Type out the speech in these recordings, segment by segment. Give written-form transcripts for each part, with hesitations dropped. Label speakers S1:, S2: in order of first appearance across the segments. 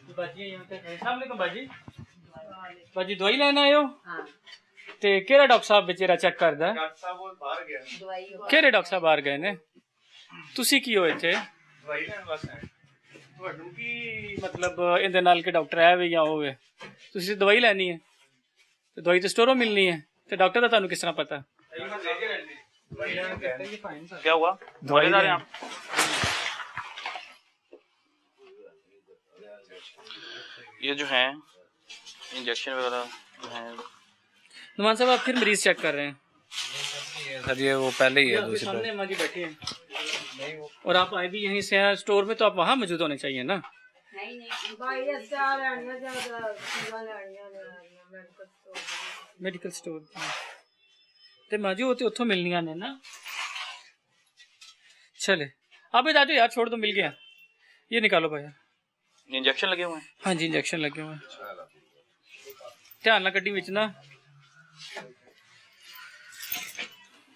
S1: बाजी बाजी दवाई लेना आयो ते केड़ा डॉक्टर साहब बेचारा चेक करदा केड़े डॉक्टर साहब बाहर गए ने तुसी की हो इत्थे दवाई लेन वास्ते ਤੁਹਾਨੂੰ ਕੀ मतलब ਇਹਦੇ ਨਾਲ ਕਿ ਡਾਕਟਰ ਹੈ ਵੀ ਜਾਂ ਹੋਵੇ ਤੁਸੀਂ ਦਵਾਈ ਲੈਣੀ ਹੈ ਤੇ ਦਵਾਈ ਤੇ ਸਟੋਰੋਂ ਮਿਲਣੀ ਹੈ ਤੇ ਡਾਕਟਰ ਦਾ ਤੁਹਾਨੂੰ ਕਿਸ ਤਰ੍ਹਾਂ ਪਤਾ क्या हुआ दवाई ला रहे हैं आप ये जो है इंजेक्शन वगैरह है नुमान साहब आप फिर मरीज चेक कर रहे हैं
S2: सर ये वो पहले ही है दूसरी
S1: सामने माँ जी बैठी हैं और आप आए भी यहीं से हैं स्टोर में तो आप वहाँ मौजूद होने चाहिए ना मेडिकल स्टोर ते माँ जी वो तो उतो मिलनियां ने ना चले आप बता दो यार छोड़ दो मिल गया ये निकालो भाई
S2: इंजेक्शन लगे हुए हैं
S1: हाँ जी इंजेक्शन लगे हुए हैं ध्यान ना गड्डी विच ना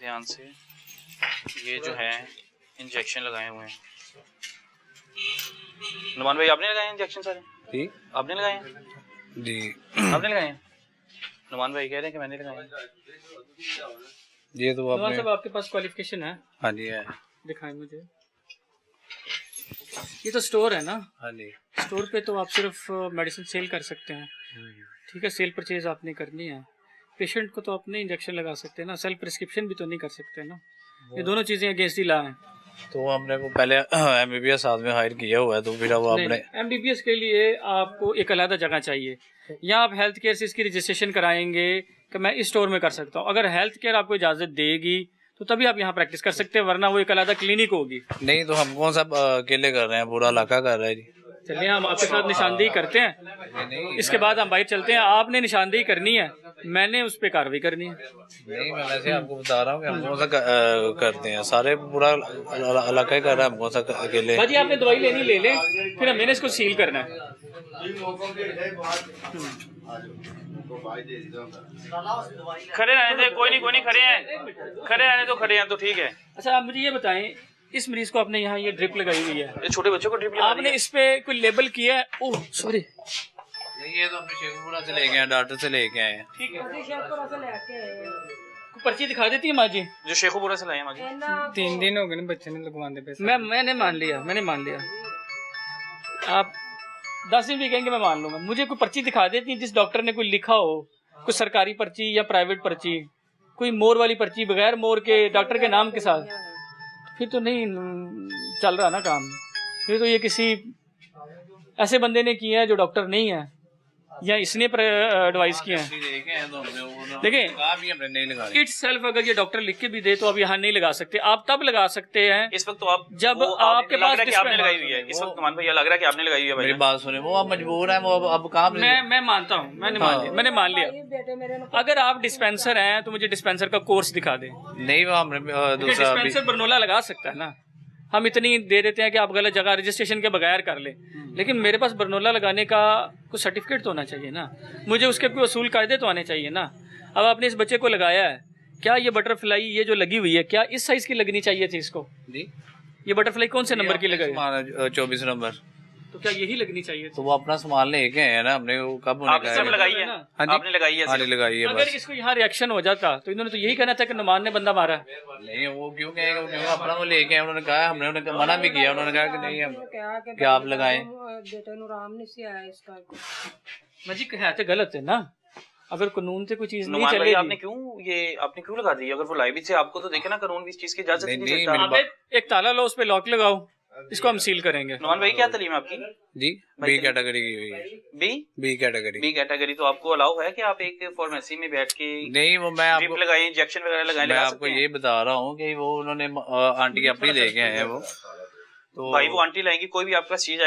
S2: ध्यान से ये जो है इंजेक्शन लगाए हुए हैं नुमान भाई आपने लगाए इंजेक्शन सारे जी आपने लगाए जी आपने लगाए नुमान भाई कह रहे हैं कि मैंने लगाए ये तो
S1: आपने सब आपके पास क्वालिफिकेशन है
S2: हाँ जी है
S1: दिखाएं मुझे ये तो स्टोर है ना
S2: हाँ जी
S1: स्टोर पे तो आप सिर्फ मेडिसिन सेल कर सकते हैं ठीक है सेल परचेज आपने करनी है पेशेंट को तो अपने इंजेक्शन लगा सकते हैं ना सेल्फ प्रिस्क्रिप्शन भी तो नहीं कर सकते ना ये दोनों चीज़ें अगेंस्ट ही ला हैं
S2: तो हमने वो पहले MBBS साथ में हायर किया हुआ है तो फिर वो आपने
S1: MBBS के लिए आपको एक अलग जगह चाहिए या आप हेल्थ केयर से इसकी रजिस्ट्रेशन कराएंगे कि मैं इस स्टोर में कर सकता हूँ अगर हेल्थ केयर आपको इजाज़त देगी तो तभी आप यहाँ प्रैक्टिस कर सकते हैं वरना वो एक अलग क्लिनिक होगी
S2: नहीं तो हम कौन सा अकेले कर रहे हैं पूरा इलाका कर रहा है जी
S1: चलिए हम आपके साथ निशानदेही करते हैं इसके बाद हम बाहर चलते हैं आपने निशानदेही करनी है मैंने उस पर कार्रवाई करनी है
S2: नहीं मैं वैसे आपको बता रहा हूँ कि हम कौन सा करते हैं सारे पूरा इलाका ही कर रहा है हम कौन सा अकेले
S1: भाजी आपने दवाई लेनी ले लें फिर मैंने इसको सील करना है
S2: खड़े रहने थे कोई नहीं खड़े रहने तो खड़े हैं तो ठीक है
S1: अच्छा आप मुझे ये बताएं इस मरीज को आपने यहाँ ये ड्रिप लगाई हुई है
S2: ये छोटे बच्चों को ड्रिप लगा
S1: आपने इस पे कोई लेबल किया है ओह सॉरी
S2: ये तो अपने शेखपुरा से लेके आए डॉक्टर से लेके आए
S1: ठीक है पर्ची दिखा देती है माँ जी
S2: जो शेखपुरा से लाए माँ जी
S1: 3 दिन हो गए बच्चे ने लगवाने पे मैंने मान लिया आप 10 दिन भी कहेंगे मैं मान लूंगा मुझे कोई पर्ची दिखा देती जिस डॉक्टर ने कोई लिखा हो कोई सरकारी पर्ची या प्राइवेट पर्ची कोई मोर वाली पर्ची बगैर मोर के डॉक्टर के नाम के साथ फिर तो नहीं चल रहा ना काम फिर तो ये किसी ऐसे बंदे ने किया है जो डॉक्टर नहीं है या इसने एडवाइस किया है देखिए इट्स सेल्फ अगर ये डॉक्टर लिख के भी दे तो आप यहाँ नहीं लगा सकते आप तब लगा सकते हैं
S2: इस वक्त तो आप
S1: जब आपके पास
S2: आपने लगाई हुई है इस वक्त मान भैया लग रहा है कि आपने लगाई हुई है मेरी बात सुने वो आप मजबूर है वो अब काम
S1: मैं मानता हूँ मैंने मान लिया अगर आप डिस्पेंसर हैं तो मुझे डिस्पेंसर का कोर्स दिखा दें
S2: नहीं वो हमने दूसरा
S1: डिस्पेंसर बरनोला लगा सकता है ना हम इतनी दे देते हैं कि आप गलत जगह रजिस्ट्रेशन के बगैर कर ले लेकिन मेरे पास बरनोला लगाने का कुछ सर्टिफिकेट तो होना चाहिए ना मुझे उसके कोई असूल कायदे तो आने चाहिए ना अब आपने इस बच्चे को लगाया है क्या ये बटरफ्लाई ये जो लगी हुई है क्या इस साइज की लगनी चाहिए थी इसको जी ये बटरफ्लाई कौन से नंबर की लगाई
S2: 24 नंबर
S1: तो क्या यही लगनी चाहिए
S2: तो वो अपना सामान लेके आए ना हमने वो कब लगाई है आपने लगाई है
S1: अगर इसको यहाँ रिएक्शन हो जाता तो इन्होंने तो यही कहना था कि नुमान ने बंदा मारा
S2: नहीं वो क्यों कहेगा क्यों अपना वो लेके आए उन्होंने कहा हमने मना भी किया उन्होंने कहा कि नहीं हम क्या आप लगाए
S1: जी है तो गलत है ना अगर कानून से कोई चीज नहीं चलेगी
S2: आपने क्यों लगा दी अगर वो लाइव से आपको तो देखे ना कानून भी इस चीज की इजाजत नहीं देता
S1: एक ताला लो उस पे लॉक लगाओ इसको हम सील करेंगे
S2: नुमान भाई क्या तालीम है आपकी जी बी कैटेगरी की हुई है बी कैटेगरी तो आपको अलाउ है कि आप एक फार्मेसी में बैठ के नहीं वो मैं आपको लगाए इंजेक्शन वगैरह लगाए मैं आपको ये बता रहा हूँ कि वो उन्होंने आंटी अपनी लेके आए हैं वो तो भाई वो आंटी लाएंगी कोई भी आपका चीज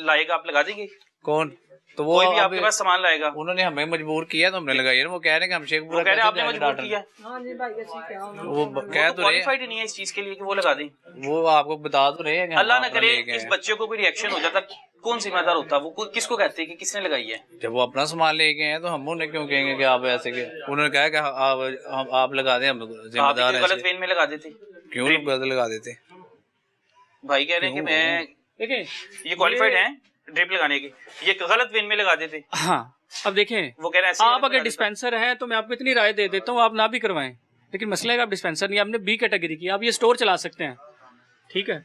S2: लाएगा आप लगा देंगे कौन तो वो भी आपके पास सामान लाएगा उन्होंने हमें मजबूर किया तो हमने लगाई वो कह रहे हैं कि हम शेखपुरा कह रहे हैं आपने मजबूर किया वो कह तो क्वालिफाइड नहीं है इस चीज के लिए कि वो लगा दें वो आपको बता तो रहे हैं अल्लाह ना करे इस बच्चे को कोई रिएक्शन हो जाता कौन जिम्मेदार होता वो किसको कहते हैं कि किसने लगाई है जब वो अपना सामान लेके आए तो हम उन्हें क्यों कहेंगे कि आप ऐसे के उन्होंने कहा कि आप लगा दें हम जिम्मेदार हैं गलत वेन में लगा देते क्यों गलत लगा देते भाई कह रहे हैं कि मैं देखिए ये क्वालिफाइड है
S3: ड्रिप लगाने की, ये गलत वेन में लगा देते।
S1: हाँ, अब देखें,
S3: वो कह रहे हैं
S1: आप अगर डिस्पेंसर हैं तो मैं आपको इतनी राय दे देता हूँ, आप ना भी करवाएं, लेकिन मसला है कि आप डिस्पेंसर नहीं, आपने बी कैटेगरी की, आप ये स्टोर चला सकते हैं, ठीक है।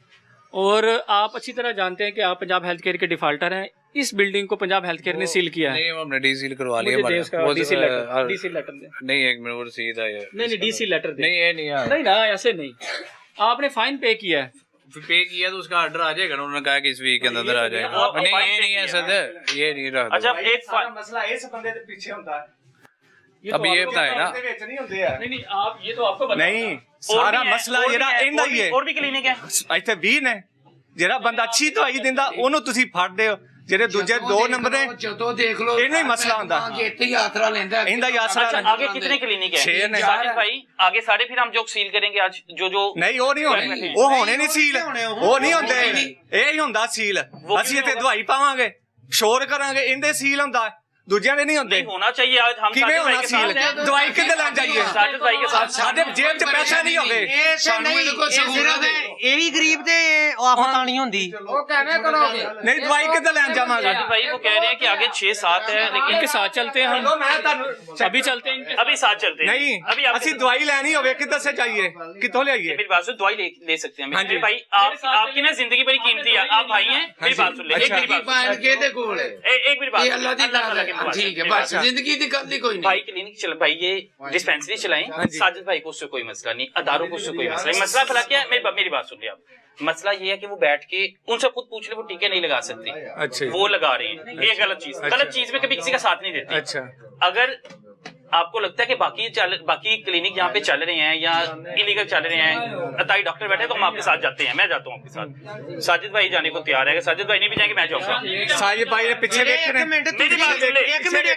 S1: और आप अच्छी तरह जानते हैं कि आप पंजाब हेल्थ केयर के डिफाल्टर हैं। इस बिल्डिंग को पंजाब हेल्थ केयर ने सील किया है।
S2: नहीं, वो हमने डी सील करवा लिया।
S1: डीसी लेटर दे।
S2: नहीं, एक मिनट, वो रसीद है।
S1: नहीं, डीसी लेटर दे।
S2: नहीं, ये नहीं यार,
S1: नहीं ना, ऐसे नहीं, आपने फाइन पे किया है।
S2: पे किया तो उसका ऑर्डर आ जाएगा ना, उन्होंने कहा कि इस वीक के अंदर आ जाएगा। नहीं, ये नहीं है सर, ये नहीं रहा।
S3: अच्छा, एक
S4: मसला इस बंदे के पीछे होता है।
S2: अब ये बताए ना,
S1: नहीं, आप ये तो आपको बता
S4: नहीं, सारा ਮਸਲਾ ਜਿਹੜਾ ਇਹਦਾ ਹੀ ਹੈ।
S3: और भी क्लिनिक है
S4: ਇੱਥੇ 20 ਨੇ, ਜਿਹੜਾ ਬੰਦਾ ਅੱਛੀ ਦਵਾਈ ਦਿੰਦਾ ਉਹਨੂੰ ਤੁਸੀਂ ਫੜਦੇ ਹੋ, ਜਿਹੜੇ ਦੂਜੇ 2 ਨੰਬਰ ਨੇ
S5: ਜਦੋਂ ਦੇਖ ਲਓ
S4: ਇਹਨੂੰ ਹੀ ਮਸਲਾ ਹੁੰਦਾ,
S5: ਇੱਥੇ ਹੀ ਆਸਰਾ ਲੈਂਦਾ
S4: ਇਹਦਾ ਹੀ ਆਸਰਾ
S3: अच्छा, आगे कितने क्लिनिक है
S4: 6 ਨੇ।
S3: साजिद भाई, आगे सारे फिर हम जो सील करेंगे आज, जो
S4: ਨਹੀਂ, ਉਹ ਨਹੀਂ ਹੋਣੇ, ਉਹ ਹੋਣੇ ਨਹੀਂ ਸੀਲ, ਉਹ ਨਹੀਂ ਹੁੰਦੇ, ਇਹ ਹੀ ਹੁੰਦਾ ਸੀਲ। ਅਸੀਂ ਇੱਥੇ ਦਵਾਈ ਪਾਵਾਂਗੇ, ਸ਼ੋਰ ਕਰਾਂਗੇ, ਇਹਦੇ ਸੀਲ ਹੁੰਦਾ, ਦੂਜਿਆਂ ਦੇ ਨਹੀਂ ਹੁੰਦੇ।
S3: नहीं होना चाहिए। आज हम
S4: ਕਿਵੇਂ
S3: साजिद
S4: ਹੋਣਾ
S3: भाई के
S4: ਸੀਲ?
S3: साथ हैं।
S4: ਦਵਾਈ ਕਿੱਥੇ ਲੈਣ ਜਾਈਏ?
S3: साजिद भाई के साथ
S4: ਸਾਡੇ ਜੇਬ 'ਚ ਪੈਸਾ ਨਹੀਂ ਹੋਵੇ।
S6: ਇਹ ਵੀ ਗਰੀਬ ਦੇ ਆਫਤ ਆਣੀ ਹੁੰਦੀ।
S4: ਨਹੀਂ, ਦਵਾਈ ਕਿੱਥੇ ਲੈਣ ਜਾਵਾਂਗੇ?
S3: साजिद भाई वो कह रहे हैं कि आगे 6-7 है, लेकिन
S1: इनके साथ चलते हैं हम,
S4: ਮੈਂ ਤੁਹਾਨੂੰ
S1: अभी चलते हैं इनके
S3: अभी साथ चलते हैं।
S4: ਨਹੀਂ,
S3: अभी आप
S4: ਅਸੀਂ ਦਵਾਈ ਲੈਣੀ ਹੋਵੇ ਕਿੱਧਰ ਸੇ ਜਾਈਏ, ਕਿੱਥੋਂ ਲਿਆਈਏ?
S3: मेरी बात सुन, दवाई ले सकते हैं।
S4: हाँ जी।
S3: मेरे भाई, आपकी ना जिंदगी बड़ी कीमती है, आप भाई हैं, मेरी बात सुन ले। एक मेरी बात
S5: ਪਾਣ ਕਿਹਦੇ ਕੋਲ ਹੈ
S3: एक मेरी बात,
S5: ਇਹ ਅੱਲਾ ਦੀ
S3: अल्लाह ताला की
S5: ਦਾਤ
S3: बात।
S5: ਠੀਕ ਹੈ, ਬਸ ਜ਼ਿੰਦਗੀ ਦੀ ਗੱਲ ਹੀ ਕੋਈ नहीं।
S3: भाई क्लिनिक चल, भाई ये डिस्पेंसरी चलाएं। साजिद भाई को उससे कोई मसला नहीं, अदारों को उससे कोई मसला नहीं। मसला फैला क्या है, मेरी बात सुन लिया आप। मसला ये है कि वो बैठ के उनसे खुद पूछ ले, वो टीके नहीं लगा सकते,
S4: अच्छा,
S3: वो लगा रहे हैं। ये गलत चीज, गलत चीज में कभी किसी का साथ नहीं देते।
S4: अच्छा,
S3: अगर आपको लगता है कि बाकी क्लिनिक यहाँ पे चल रहे हैं या इलीगल चल रहे हैं, अताई डॉक्टर बैठे, तो हम आपके साथ जाते हैं, मैं जाता हूँ आपके साथ। साजिद भाई जाने को तैयार है, साजिद भाई नहीं भी जाएंगे, मैं जाऊंगा।
S4: ਸਾਜਿਦ ਭਾਈ ਦੇ ਪਿੱਛੇ ਵੇਖ ਰਹੇ
S6: ਇੱਕ ਮਿੰਟ,
S3: मेरी बात सुन ले।
S6: ਇੱਕ ਮਿੰਟ,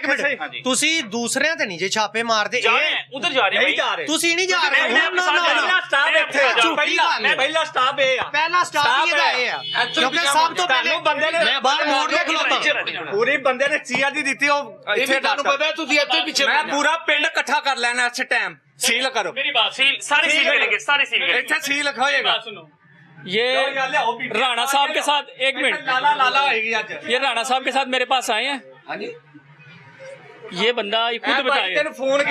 S6: ਤੁਸੀਂ ਦੂਸਰਿਆਂ ਤੇ ਨਹੀਂ ਜੇ ਛਾਪੇ ਮਾਰਦੇ,
S3: जा रहे हैं, उधर जा रहे हैं
S4: ਨਹੀਂ
S3: भाई।
S4: ਜਾ ਰਹੇ।
S6: ਤੁਸੀਂ ਨਹੀਂ ਜਾ ਰਹੇ।
S3: मैं आपके साथ
S4: ਪਹਿਲਾ
S3: जाऊंगा।
S4: ਸਟਾਫ
S3: मैं
S4: ਇੱਥੇ
S3: आपके साथ
S4: ਪਹਿਲਾ ਪਹਿਲਾ ਸਟਾਫ ਇਹ ਆ,
S6: ਪਹਿਲਾ ਸਟਾਫ ਹੀ ਇਹਦਾ ਇਹ ਆ, ਕਿਉਂਕਿ ਸਭ ਤੋਂ ਪਹਿਲੇ
S4: ਤੁਹਾਨੂੰ ਬੰਦੇ ਨੇ
S6: ਮੈਂ ਬਾਹਰ ਮੋੜ ਦੇ ਖਲੋਤਾ,
S4: ਪੂਰੀ ਬੰਦੇ ਨੇ ਚੀਆ ਦੀ ਦਿੱਤੀ, ਉਹ
S5: ਇਹ ਵੀ
S4: ਇੱਥੇ
S5: ਤੁਹਾਨੂੰ ਪਤਾ ਤੁਸੀਂ ਇੱਥੇ ਪਿੱਛੇ
S4: ਮੈਂ ਪੂਰਾ ਪਿੰਡ ਇਕੱਠਾ ਕਰ ਲੈਣਾ ਇਸ ਟਾਈਮ। ਸੀਲ ਕਰੋ,
S1: मेरी बात
S3: सील, सारे सील करेंगे, सारे सील करेंगे।
S4: ਇੱਥੇ ਸੀਲ ਹੋਏਗਾ।
S1: बात सुनो, ये राणा साहब के साथ, एक मिनट,
S4: ਲਾਲਾ ਲਾਲਾ ਹੋਏਗੀ ਅੱਜ।
S1: ये राणा साहब के साथ मेरे पास आए हैं। ये बंदा ये खुद बताए,
S4: ਤੈਨੂੰ ਫੋਨ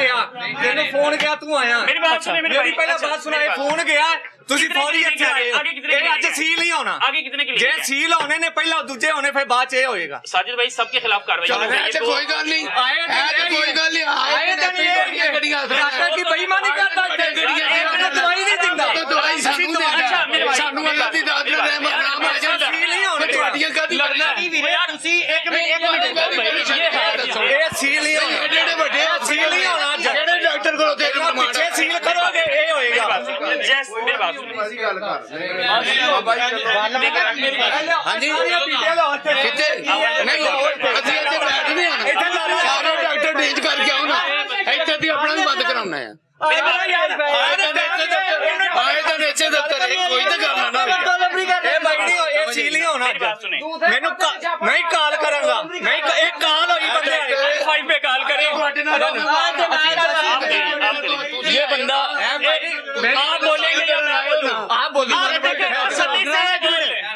S4: ਗਿਆ ਤੂੰ ਆਇਆ।
S3: मेरी बात सुनिए, मेरे
S4: ਮੇਰੀ
S3: भाई।
S4: ਪਹਿਲਾਂ
S3: अच्छा,
S4: ਬਾत ਸੁਣਾ, ਇਹ
S3: मेरी
S4: ਫੋਨ ਗਿਆ, ਤੁਸੀਂ
S3: कितने
S4: ਫੌਰੀ
S3: clinic
S4: ਇੱਥੇ ਆਏ
S3: आगे कितने
S4: ਇਹ ਅੱਜ
S3: clinic
S4: ਸੀਲ ਨਹੀਂ ਹੋਣਾ।
S3: आगे कितने
S4: ਜੇ
S3: क्लिनिक है?
S4: ਸੀਲ ਹੋਣੇ ਨੇ ਪਹਿਲਾਂ ਦੂਜੇ ਹੋਣੇ, ਫਿਰ ਬਾਅਦ ਚ ਇਹ ਹੋਏਗਾ।
S3: साजिद भाई सबके खिलाफ कार्रवाई
S4: चलो,
S3: होनी चाहिए।
S5: ਅੱਛਾ, ਕੋਈ ਗੱਲ ਨਹੀਂ,
S4: ਆਏ ਤਾਂ
S5: ਇਹ ਤਾਂ ਕੋਈ ਗੱਲ ਨਹੀਂ, ਆਏ ਤਾਂ ਨਹੀਂ, ਇਹ ਗੱਡੀਆਂ
S4: ਡਾਕਟਰ ਕੀ ਬੇਈਮਾਨੀ ਕਰਦਾ ਇੱਥੇ, ਇਹ ਦਵਾਈ ਨਹੀਂ ਦਿੰਦਾ।
S5: ਦਵਾਈ ਸਾਨੂੰ
S3: अच्छा, मेरे
S5: ਦਿੰਦਾ,
S3: भाई,
S5: ਸਾਨੂੰ ਅੱਲਾ ਦੀ ਦਾਤ ਦਾ ਰਹਿਮਤ ਨਾਮ ਆ ਜਾਂਦਾ।
S4: ਸੀਲ ਨਹੀਂ ਹੋਣੇ
S5: ਤੁਹਾਡੀਆਂ ਕਾਹਦੀ
S1: लड़ना
S5: ਨਹੀਂ
S1: नहीं वीरे, ਤੁਸੀਂ एक मिनट,
S4: ਇਹ ਸੀਲ ਨਹੀਂ ਹੋਣਾ,
S5: ਜਿਹੜੇ ਵੱਡੇ
S4: ਸੀਲ ਨਹੀਂ ਹੋਣਾ ਅੱਜ।
S5: ਜਿਹੜੇ ਡਾਕਟਰ ਕੋਲ ਉੱਥੇ
S4: ਜਿਹੜਾ ਪਿੱਛੇ ਸੀਲ ਕਰੋਗੇ ਇਹ ਹੋਏਗਾ।
S3: जैस मेरी बात सुनिए।
S4: ਹਾਂਜੀ, ਸਾਰੀਆਂ ਪੀੜੀਆਂ ਦਾ ਹੱਥ
S5: ਕਿੱਥੇ ਨਹੀਂ, ਅਸੀਂ ਇੱਥੇ ਬੈਠ ਨਹੀਂ ਆਣਾ,
S4: ਇੱਥੇ ਲਾ ਲਓ।
S5: ਸਾਰੇ ਡਾਕਟਰ ਡੇਂਜ ਕਰਕੇ ਆਉ ਨਾ, ਇੱਥੇ ਵੀ ਆਪਣਾ ਵੀ ਬੰਦ ਕਰਾਉਣਾ ਆ। ਆਏ ਤਾਂ ਨੀਚੇ ਦਫ਼ਤਰ, ਕੋਈ ਤਾਂ ਕਰਨਾ ਨਾ
S4: ਇਹ ਬਾਈ ਨਹੀਂ ਇਹ ਸੀਲ ਨਹੀਂ ਹੋਣਾ
S3: मेरी बात
S4: ਅੱਜ।
S3: सुने,
S4: ਮੈਨੂੰ ਨਹੀਂ ਕਾਲ ਕਰਾਂਗਾ, ਨਹੀਂ ਇਹ ਕਾਲ ਹੋਈ ਬੰਦੇ ਆਏ।
S1: 5 पे कॉल करें। ये बंदा, आप बोलेंगे या मैं बोलूं?
S4: आप बोलिए।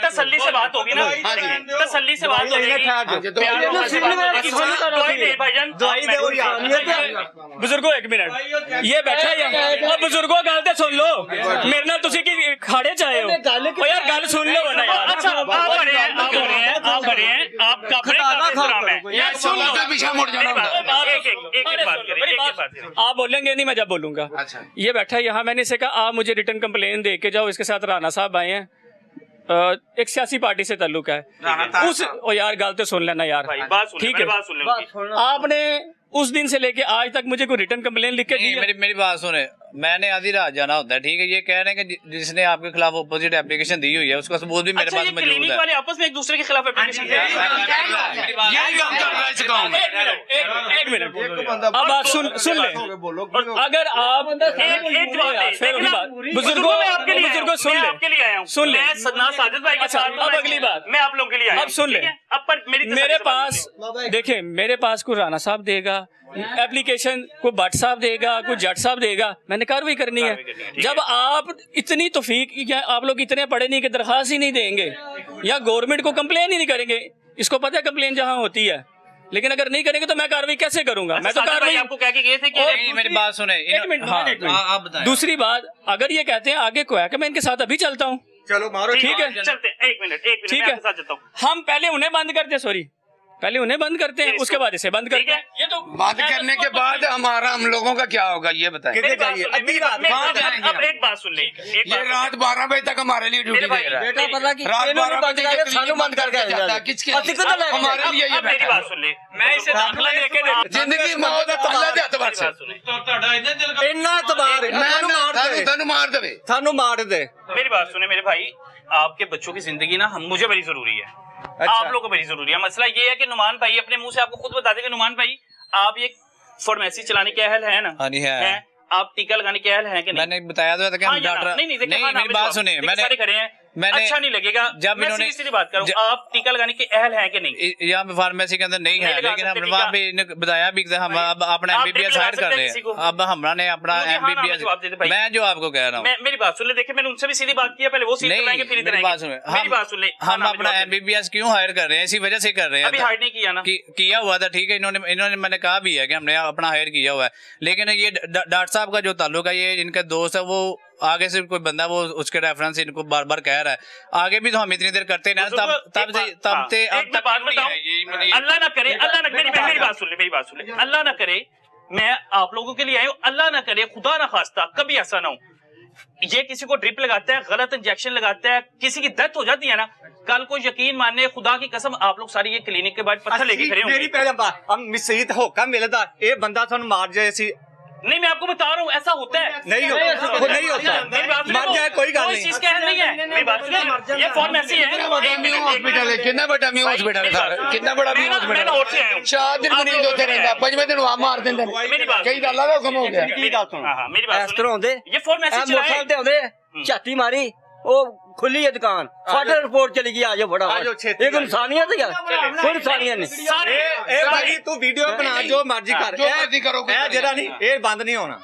S3: तसल्ली से बात होगी ना, तसल्ली से बात होगी, प्यार मोहब्बत से बात होगी। दवाई दे भाईजान,
S4: दवाई दे और यार।
S1: बुजुर्गो एक मिनट, ये बैठा है और बुजुर्गो गल तो सुन लो, मेरे नाल तुसी की खाड़े च आए हो, ओ यार गल सुन लो वरना यार।
S3: अच्छा, आप बड़े हैं, आपका अपने काम है,
S5: यार सुन लो, तो पीछे मुड़ जाना होगा।
S3: एक बात करें।
S1: आप बोलेंगे नहीं, मैं जब बोलूंगा। ये बैठा है यहाँ, मैंने इसे कहा आप मुझे रिटर्न कंप्लेन दे के जाओ। इसके साथ राणा साहब आए हैं, एक सियासी पार्टी से ताल्लुक है उस, ओ यार गल तो सुन लेना यार, ठीक है।
S3: बात सुन लो।
S1: आपने उस दिन से लेके आज तक मुझे कोई रिटर्न कंप्लेन लिख के दी है?
S2: मेरी बात सुने, मैंने आधी रात जाना होता है, ठीक है। ये कह रहे हैं कि जिसने आपके खिलाफ अपोजिट एप्लीकेशन दी हुई है उसका सबूत भी मेरे
S3: अच्छा,
S2: पास
S3: ये
S2: मौजूद
S3: क्लिनिक
S2: है।
S3: वाले आपस में एक दूसरे के खिलाफ एप्लीकेशन
S5: यही काम कर रहा है इस गाँव में।
S1: एक मिनट, अब बात सुन ले। अगर आप
S3: एक जवाब दे,
S1: फिर
S3: लेकिन
S1: बात
S3: आप-
S1: बुजुर्गों
S3: आपके लिए
S1: बुजुर्गों सुन ले,
S3: आपके लिए आया हूँ,
S1: सुन ले।
S3: मैं सदना साजिद भाई के
S1: अच्छा,
S3: साथ,
S1: अब अगली बात,
S3: मैं आप लोगों के लिए आया
S1: अब सुन ले।
S3: अब पर
S1: मेरे पास देखें, मेरे पास कोई राणा साहब देगा एप्लीकेशन, कोई भट्ट साहब देगा, कोई जट साहब देगा, मैंने कार्रवाई करनी है। जब आप इतनी तौफीक या आप लोग इतने पढ़े नहीं कि दरखास्त ही नहीं देंगे या गवर्नमेंट को कंप्लेन ही नहीं करेंगे, इसको पता है कंप्लेन जहाँ होती है, लेकिन अगर नहीं करेंगे तो मैं कार्रवाई कैसे करूंगा? मैं तो कार्रवाई
S3: आपको कह के गए थे कि
S2: नहीं, मेरी बात सुने।
S1: एक मिनट,
S2: हाँ,
S1: एक मिनट।
S2: आप बताएं।
S1: दूसरी बात, अगर ये कहते हैं आगे को है कि मैं इनके साथ अभी चलता हूँ,
S4: चलो मारो,
S1: ठीक है,
S3: चलते हैं, एक मिनट
S1: ठीक
S3: मैं
S1: है,
S3: आपके साथ चलता हूँ।
S1: हम पहले उन्हें बंद करते हैं, सॉरी, पहले उन्हें बंद करते हैं, उसके बाद इसे बंद करते हैं। ये तो
S5: बंद करने के बाद हमारा हम लोगों का क्या होगा ये बताएं।
S4: कितने चाहिए? अभी रात कहाँ जाएंगे?
S3: अब एक बात सुन ले,
S5: ये रात 12 बजे तक हमारे लिए ड्यूटी दे रहा है।
S6: बेटा पता कि
S5: रात
S6: ਇਹਨੂੰ
S5: 12
S6: ਬੰਦ
S5: बजे
S6: ਕਰਕੇ
S5: तक
S6: ਸਾਨੂੰ ਬੰਦ ਕਰਕੇ
S5: जाता है। किसके
S6: ਅਸੀਂ ਕਿੱਥੇ ਲੈ ਕੇ
S5: हमारे लिए ये
S3: अब मेरी
S5: बैठा
S3: बात सुन ले,
S1: मैं इसे दाखिला लेके दे
S5: जिंदगी मौत अल्लाह दे हथ
S3: मेरी
S5: से
S3: बात सुने,
S4: ਇੰਨਾ ਤਬਾਰ
S5: तनु मार देवे।
S4: ਸਾਨੂੰ ਮਾਰ ਦੇ।
S3: मेरी बात सुने मेरे भाई, आपके बच्चों की जिंदगी ना हम मुझे बड़ी जरूरी है, आप लोगों को बड़ी जरूरी है। मसला ये है कि नुमान भाई अपने मुंह से आपको खुद बता देंगे, नुमान भाई आप ये फार्मेसी चलाने के अहल है ना?
S2: हाँ जी, है।
S3: आप टीका लगाने के अहल हैं कि नहीं?
S2: मैंने बताया तो था कि
S3: हाँ
S2: हम
S3: या ना?
S2: डॉक्टर
S3: नहीं देखिए, हाँ,
S2: मेरी बात सुनिए, मैंने
S3: सारे खड़े हैं,
S2: मैंने
S3: अच्छा नहीं लगेगा
S2: जब
S3: मैं
S2: इन्होंने
S3: सीधी बात करूं, आप टीका लगाने के अहल हैं कि नहीं?
S2: यहाँ पे फार्मेसी के अंदर नहीं है,
S3: नहीं लगा
S2: लेकिन
S3: सकते
S2: हमने
S3: टीका।
S2: वहाँ पे इन्हें बताया भी कि हम अब अपना
S3: आप
S2: एमबीबीएस
S3: ड्रिप लगा
S2: हायर कर
S3: सकते
S2: रहे
S3: हैं किसी को?
S2: हैं। अब हमने अपना
S3: मुझे हाँ ना
S2: एमबीबीएस,
S3: जवाब दे दे भाई।
S2: मैं जो आपको कह रहा हूँ,
S3: मेरी बात सुन ले, देखिए मैंने उनसे भी सीधी बात की है, पहले वो सीधी
S2: नहीं,
S3: कराएंगे फिर इधर
S2: मेरी बात
S3: आएंगे।
S2: सुने,
S3: मेरी बात सुन ले, हाँ
S2: हम
S3: ना,
S2: अपना
S3: जवाब दे।
S2: एमबीबीएस क्यों हायर कर रहे हैं? इसी वजह से कर रहे
S3: अभी
S2: हैं।
S3: हाइड नहीं किया ना?
S2: किया हुआ था, ठीक है, इन्होंने मैंने कहा भी है कि हमने अपना हायर किया हुआ है, लेकिन ये डॉक्टर साहब का जो ताल्लुक है, ये इनका दोस्त है, वो आगे से कोई बंदा वो उसके रेफरेंस इनको बार बार कह रहा है। आगे भी तो हम इतनी देर करते ना, तब से
S3: एक मैं बात बताऊं, अल्लाह ना करे, अल्लाह ना, मेरी बात सुन ले, मेरी बात सुन ले, अल्लाह ना करे, मैं आप लोगों के लिए आया हूं, अल्लाह ना करे, खुदा ना खास्ता कभी ऐसा ना हो, ये किसी को ड्रिप लगाता है, गलत इंजेक्शन लगाता है, किसी की डेथ हो जाती है ना, कल को यकीन मानने, खुदा की कसम, आप लोग सारी ये क्लिनिक के बाद पत्थर लेके खड़े
S4: मेरी
S3: होंगे।
S4: पहले बात, हम मिसरीत होका मिलता ये बंदा थानू मार जाए सी
S3: नहीं, मैं आपको बता रहा हूँ ऐसा होता है,
S4: नहीं होता, वो नहीं होता,
S3: मेरी बात सुनो,
S4: मर जाए कोई गल
S3: कोई
S4: नहीं।
S3: चीज का अहल नहीं है, मेरी बात सुनो, ये फार्मेसी है,
S5: हॉस्पिटल है, कितना बड़ा म्यू हॉस्पिटल है सर, कितना बड़ा म्यू
S3: मैं
S5: हॉस्पिटल
S3: लाहौर से आया हूं।
S5: 4 दिन मरीज होते रहंदा, 5वें दिन वहां मार देंगे।
S3: मेरी बात
S5: कई अल्लाह का हुक्म हो गया।
S4: की गल सुन,
S3: हाँ, मेरी बात
S6: ਇਸ ਤਰ੍ਹਾਂ ਹੁੰਦੇ
S3: ये फार्मेसी
S6: ਇਹ ਮੋਟਰਸਾਈਕਲ ਤੇ ਆਉਂਦੇ ਝਾਤੀ ਮਾਰੀ ਉਹ ਖੁੱਲੀ ਹੈ ਦੁਕਾਨ ਫਾਟਰ ਰਿਪੋਰਟ ਚਲੀ ਗਈ ਆ ਜਾਓ
S4: ਆ ਜਾਓ
S6: ਫਟਾਫਟ
S4: ਛੇਤੀ
S6: ਇਹ ਇਨਸਾਨੀਅਤ ਹੈ ਯਾਰ ਕੋਈ ਇਨਸਾਨੀਅਤ ਨਹੀਂ
S3: सारे
S4: ਇਹ ਭਾਈ ਤੂੰ ਵੀਡੀਓ ਬਣਾ ਜੋ ਮਰਜ਼ੀ ਕਰ,
S5: ਜੋ ਮਰਜ਼ੀ ਕਰੋ, ਕੋਈ
S4: ਇਹ ਜਿਹੜਾ ਨਹੀਂ, ਇਹ ਬੰਦ ਨਹੀਂ ਹੋਣਾ।